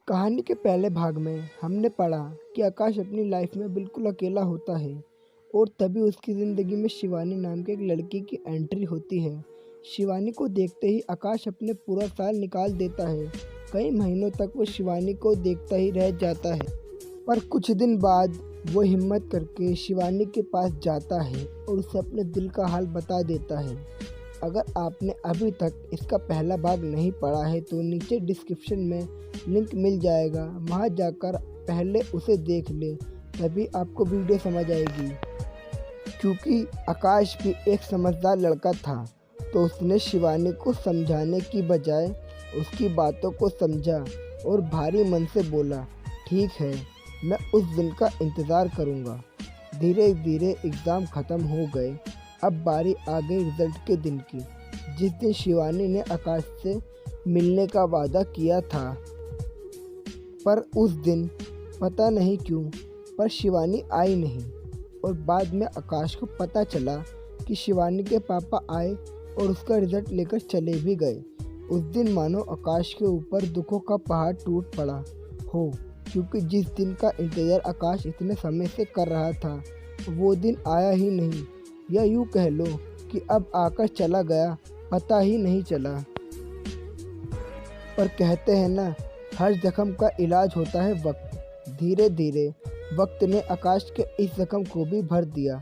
कहानी के पहले भाग में हमने पढ़ा कि आकाश अपनी लाइफ में बिल्कुल अकेला होता है और तभी उसकी ज़िंदगी में शिवानी नाम के एक लड़की की एंट्री होती है। शिवानी को देखते ही आकाश अपने पूरा साल निकाल देता है। कई महीनों तक वो शिवानी को देखता ही रह जाता है, पर कुछ दिन बाद वो हिम्मत करके शिवानी के पास जाता है और उसे अपने दिल का हाल बता देता है। अगर आपने अभी तक इसका पहला भाग नहीं पढ़ा है तो नीचे डिस्क्रिप्शन में लिंक मिल जाएगा, वहाँ जाकर पहले उसे देख ले, तभी आपको वीडियो समझ आएगी। क्योंकि आकाश भी एक समझदार लड़का था, तो उसने शिवानी को समझाने की बजाय उसकी बातों को समझा और भारी मन से बोला, ठीक है, मैं उस दिन का इंतज़ार करूँगा। धीरे धीरे एग्ज़ाम ख़त्म हो गए। अब बारी आ गई रिज़ल्ट के दिन की, जिस दिन शिवानी ने आकाश से मिलने का वादा किया था। पर उस दिन पता नहीं क्यों पर शिवानी आई नहीं और बाद में आकाश को पता चला कि शिवानी के पापा आए और उसका रिज़ल्ट लेकर चले भी गए। उस दिन मानो आकाश के ऊपर दुखों का पहाड़ टूट पड़ा हो, क्योंकि जिस दिन का इंतज़ार आकाश इतने समय से कर रहा था वो दिन आया ही नहीं, या यूँ कह लो कि अब आकर चला गया, पता ही नहीं चला। पर कहते हैं ना, हर जख्म का इलाज होता है वक्त। धीरे धीरे वक्त ने आकाश के इस जख्म को भी भर दिया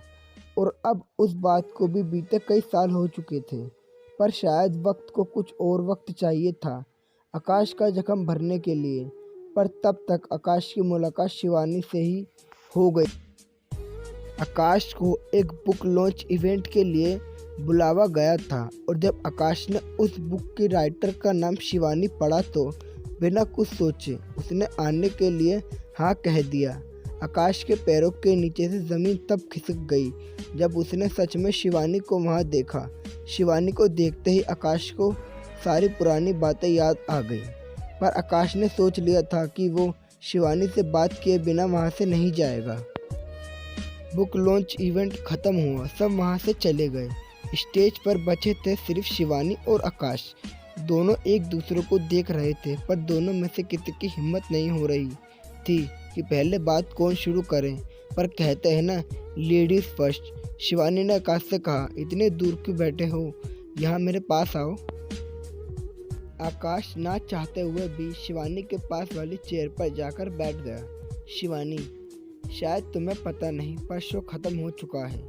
और अब उस बात को भी बीते कई साल हो चुके थे, पर शायद वक्त को कुछ और वक्त चाहिए था आकाश का जख्म भरने के लिए। पर तब तक आकाश की मुलाकात शिवानी से ही हो गई। आकाश को एक बुक लॉन्च इवेंट के लिए बुलावा गया था और जब आकाश ने उस बुक के राइटर का नाम शिवानी पढ़ा तो बिना कुछ सोचे उसने आने के लिए हाँ कह दिया। आकाश के पैरों के नीचे से ज़मीन तब खिसक गई जब उसने सच में शिवानी को वहाँ देखा। शिवानी को देखते ही आकाश को सारी पुरानी बातें याद आ गई, पर आकाश ने सोच लिया था कि वो शिवानी से बात किए बिना वहाँ से नहीं जाएगा। बुक लॉन्च इवेंट ख़त्म हुआ, सब वहाँ से चले गए। स्टेज पर बचे थे सिर्फ शिवानी और आकाश। दोनों एक दूसरे को देख रहे थे, पर दोनों में से किसी की हिम्मत नहीं हो रही थी कि पहले बात कौन शुरू करें। पर कहते हैं ना, लेडीज़ फर्स्ट। शिवानी ने आकाश से कहा, इतने दूर क्यों बैठे हो, यहाँ मेरे पास आओ। आकाश ना चाहते हुए भी शिवानी के पास वाली चेयर पर जाकर बैठ गया। शिवानी, शायद तुम्हें पता नहीं पर शो ख़त्म हो चुका है।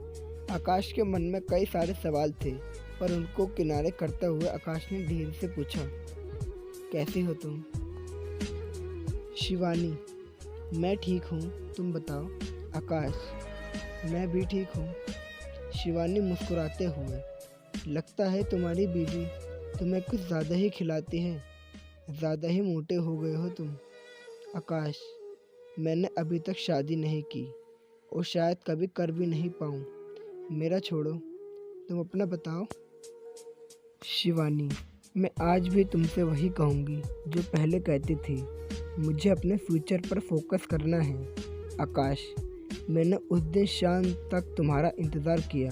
आकाश के मन में कई सारे सवाल थे, पर उनको किनारे करते हुए आकाश ने धीरे से पूछा, कैसी हो तुम? शिवानी, मैं ठीक हूँ, तुम बताओ। आकाश, मैं भी ठीक हूँ। शिवानी मुस्कुराते हुए, लगता है तुम्हारी बीवी तुम्हें कुछ ज़्यादा ही खिलाती है, ज़्यादा ही मोटे हो गए हो तुम। आकाश, मैंने अभी तक शादी नहीं की और शायद कभी कर भी नहीं पाऊँ। मेरा छोड़ो, तुम अपना बताओ। शिवानी, मैं आज भी तुमसे वही कहूँगी जो पहले कहती थी, मुझे अपने फ्यूचर पर फोकस करना है। आकाश, मैंने उस दिन शाम तक तुम्हारा इंतज़ार किया।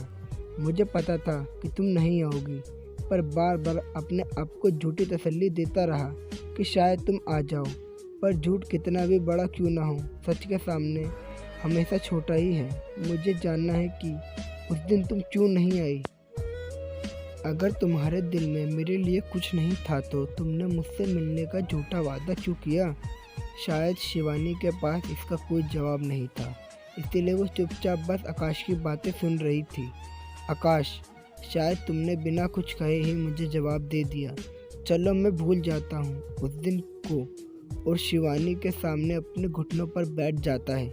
मुझे पता था कि तुम नहीं आओगी, पर बार बार अपने आप को झूठी तसल्ली देता रहा कि शायद तुम आ जाओ। पर झूठ कितना भी बड़ा क्यों ना हो, सच के सामने हमेशा छोटा ही है। मुझे जानना है कि उस दिन तुम क्यों नहीं आई। अगर तुम्हारे दिल में मेरे लिए कुछ नहीं था तो तुमने मुझसे मिलने का झूठा वादा क्यों किया? शायद शिवानी के पास इसका कोई जवाब नहीं था, इसीलिए वो चुपचाप बस आकाश की बातें सुन रही थी। आकाश, शायद तुमने बिना कुछ कहे ही मुझे जवाब दे दिया। चलो मैं भूल जाता हूँ उस दिन को। और शिवानी के सामने अपने घुटनों पर बैठ जाता है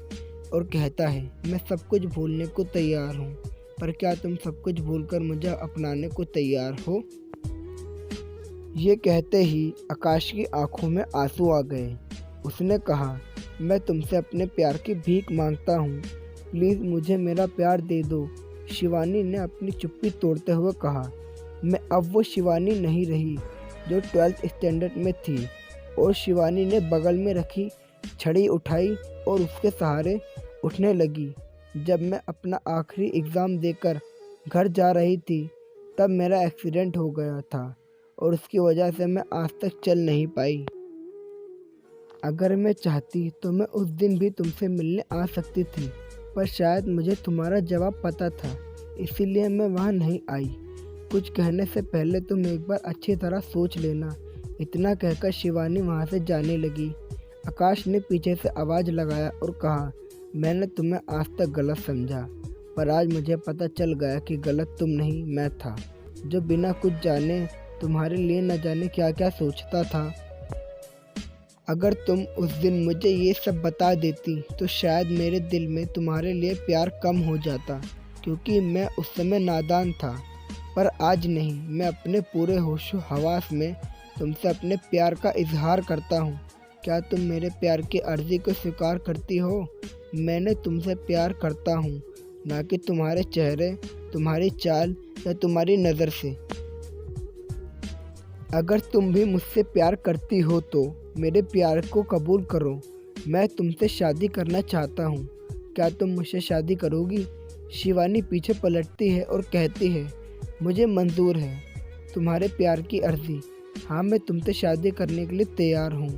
और कहता है, मैं सब कुछ भूलने को तैयार हूँ, पर क्या तुम सब कुछ भूलकर मुझे अपनाने को तैयार हो? ये कहते ही आकाश की आंखों में आंसू आ गए। उसने कहा, मैं तुमसे अपने प्यार की भीख मांगता हूँ, प्लीज़ मुझे मेरा प्यार दे दो। शिवानी ने अपनी चुप्पी तोड़ते हुए कहा, मैं अब वो शिवानी नहीं रही जो 12th स्टैंडर्ड में थी। और शिवानी ने बगल में रखी छड़ी उठाई और उसके सहारे उठने लगी। जब मैं अपना आखिरी एग्ज़ाम देकर घर जा रही थी तब मेरा एक्सीडेंट हो गया था और उसकी वजह से मैं आज तक चल नहीं पाई। अगर मैं चाहती तो मैं उस दिन भी तुमसे मिलने आ सकती थी, पर शायद मुझे तुम्हारा जवाब पता था, इसीलिए मैं वहाँ नहीं आई। कुछ कहने से पहले तुम एक बार अच्छी तरह सोच लेना। इतना कहकर शिवानी वहाँ से जाने लगी। आकाश ने पीछे से आवाज़ लगाया और कहा, मैंने तुम्हें आज तक गलत समझा, पर आज मुझे पता चल गया कि गलत तुम नहीं मैं था, जो बिना कुछ जाने तुम्हारे लिए न जाने क्या क्या सोचता था। अगर तुम उस दिन मुझे ये सब बता देती तो शायद मेरे दिल में तुम्हारे लिए प्यार कम हो जाता, क्योंकि मैं उस समय नादान था। पर आज नहीं, मैं अपने पूरे होशो हवास में तुमसे अपने प्यार का इजहार करता हूँ। क्या तुम मेरे प्यार की अर्जी को स्वीकार करती हो? मैंने तुमसे प्यार करता हूँ, ना कि तुम्हारे चेहरे, तुम्हारी चाल या तुम्हारी नज़र से। अगर तुम भी मुझसे प्यार करती हो तो मेरे प्यार को कबूल करो। मैं तुमसे शादी करना चाहता हूँ। क्या तुम मुझसे शादी करोगी? शिवानी पीछे पलटती है और कहती है, मुझे मंजूर है तुम्हारे प्यार की अर्जी। हाँ, मैं तुमसे शादी करने के लिए तैयार हूँ।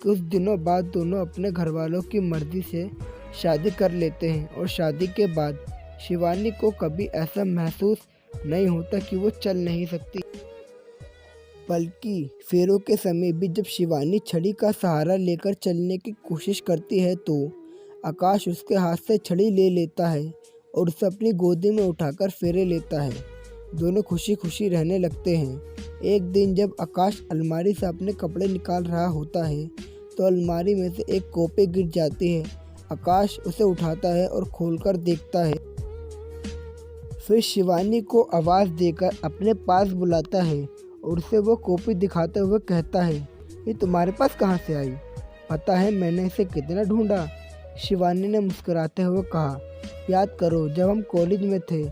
कुछ दिनों बाद दोनों अपने घर वालों की मर्ज़ी से शादी कर लेते हैं और शादी के बाद शिवानी को कभी ऐसा महसूस नहीं होता कि वो चल नहीं सकती। बल्कि फेरों के समय भी जब शिवानी छड़ी का सहारा लेकर चलने की कोशिश करती है तो आकाश उसके हाथ से छड़ी ले लेता है और उसे अपनी गोदी में उठाकर फेरे लेता है। दोनों खुशी खुशी रहने लगते हैं। एक दिन जब आकाश अलमारी से अपने कपड़े निकाल रहा होता है तो अलमारी में से एक कॉपी गिर जाती है। आकाश उसे उठाता है और खोलकर देखता है। फिर शिवानी को आवाज़ देकर अपने पास बुलाता है और उसे वो कॉपी दिखाते हुए कहता है, ये तुम्हारे पास कहाँ से आई? पता है मैंने इसे कितना ढूंढा? शिवानी ने मुस्कुराते हुए कहा, याद करो जब हम कॉलेज में थे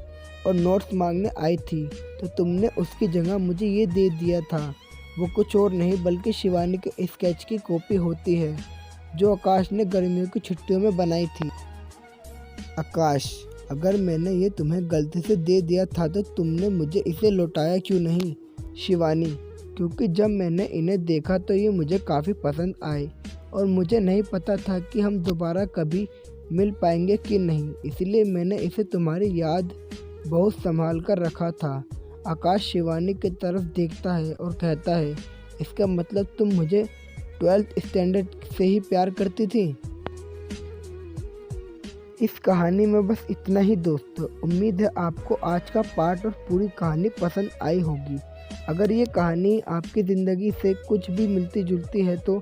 और नोट्स मांगने आई थी तो तुमने उसकी जगह मुझे ये दे दिया था। वो कुछ और नहीं बल्कि शिवानी के स्केच की कॉपी होती है जो आकाश ने गर्मियों की छुट्टियों में बनाई थी। आकाश, अगर मैंने ये तुम्हें गलती से दे दिया था तो तुमने मुझे इसे लौटाया क्यों नहीं? शिवानी, क्योंकि जब मैंने इन्हें देखा तो ये मुझे काफ़ी पसंद आए और मुझे नहीं पता था कि हम दोबारा कभी मिल पाएंगे कि नहीं, इसलिए मैंने इसे तुम्हारी याद बहुत संभाल कर रखा था। आकाश शिवानी की तरफ देखता है और कहता है, इसका मतलब तुम मुझे 12th स्टैंडर्ड से ही प्यार करती थी? इस कहानी में बस इतना ही दोस्तों। उम्मीद है आपको आज का पार्ट और पूरी कहानी पसंद आई होगी। अगर ये कहानी आपकी ज़िंदगी से कुछ भी मिलती जुलती है तो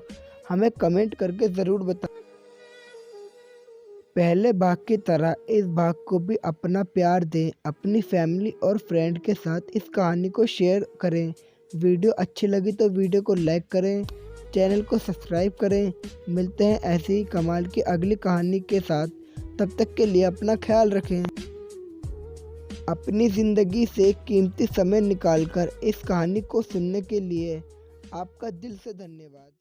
हमें कमेंट करके ज़रूर बताएं। पहले भाग की तरह इस भाग को भी अपना प्यार दें। अपनी फैमिली और फ्रेंड के साथ इस कहानी को शेयर करें। वीडियो अच्छी लगी तो वीडियो को लाइक करें, चैनल को सब्सक्राइब करें। मिलते हैं ऐसी ही कमाल की अगली कहानी के साथ। तब तक के लिए अपना ख्याल रखें। अपनी ज़िंदगी से कीमती समय निकालकर इस कहानी को सुनने के लिए आपका दिल से धन्यवाद।